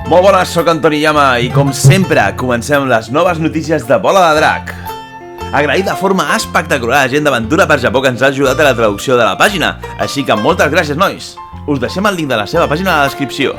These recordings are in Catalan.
Molt bones, soc en Toriyama i com sempre comencem les noves notícies de Bola de Drac. Agrair de forma espectacular a la gent d'Aventura per Japó que ens ha ajudat a la traducció de la pàgina, així que moltes gràcies, nois. Us deixem el link de la seva pàgina a la descripció.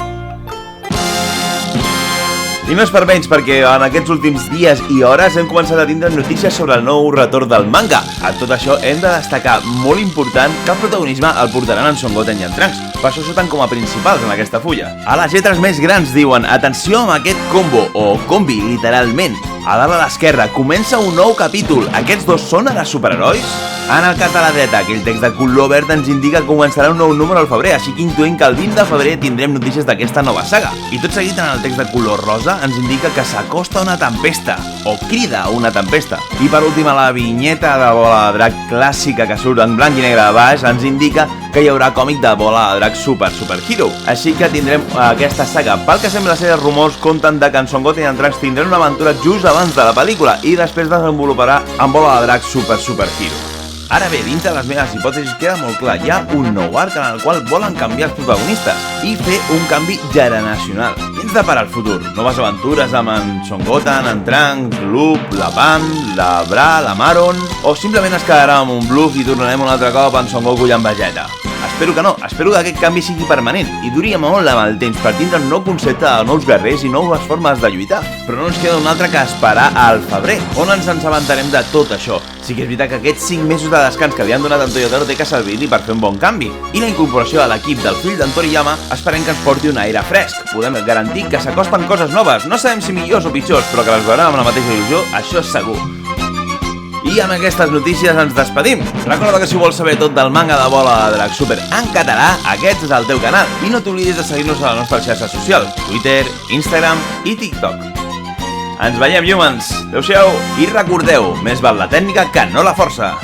I no és per menys perquè en aquests últims dies i hores hem començat a tindre notícies sobre el nou retorn del manga. A tot això hem de destacar molt important que el protagonisme el portaran en Son Goten i en Trunks. Per això surten com a principals en aquesta fulla. A les lletres més grans diuen: atenció amb aquest combo, o combi, literalment. A dalt a l'esquerra comença un nou capítol. Aquests dos són ara superherois? En el cas de la dreta, aquell text de color verd ens indica que començarà un nou número al febrer, així que intuïm que el 20 de febrer tindrem notícies d'aquesta nova saga. I tot seguit en el text de color rosa ens indica que s'acosta una tempesta, o crida una tempesta. I per últim, a la vinyeta de Bola de Drac clàssica que surt en blanc i negre a baix ens indica que hi haurà còmic de Bola de Drac Super Hero. Així que tindrem aquesta saga. Pel que sembla ser, els rumors compten de que en Son Goten i en Trunks tindran una aventura just abans de la pel·lícula i després desenvoluparà en Bola de Drac Super Hero. Ara bé, dintre de les meves hipòtesis queda molt clar, hi ha un nou arc en el qual volen canviar els protagonistes i fer un canvi generacional. Què ens depara el futur? Noves aventures amb en Son Goten, en Trunks, Loop, la Pam, la Bra, la Maron... O simplement es quedarà amb un bluff i tornarem un altre cop en Son Goku i en Vegeta? Espero que no, espero que aquest canvi sigui permanent i duria molt amb el temps per tindre un nou concepte de nous guerrers i noves formes de lluitar. Però no ens queda un altre que esperar al febrer, on ens assabentarem de tot això. Sí que és veritat que aquests 5 mesos de descans que li han donat a en Toyotaro té que servir-li per fer un bon canvi. I la incorporació a l'equip del fill d'en Toriyama esperem que ens porti un aire fresc. Podem garantir que s'acosten coses noves, no sabem si millors o pitjors, però que les veurem amb la mateixa il·lusió, això és segur. I amb aquestes notícies ens despedim. Recorda que si vols saber tot del manga de Bola de Drac Super en català, aquest és el teu canal. I no t'oblidis de seguir-nos a les nostres xarxes socials, Twitter, Instagram i TikTok. Ens veiem, humans. Adéu-siau. I recordeu, més val la tècnica que no la força.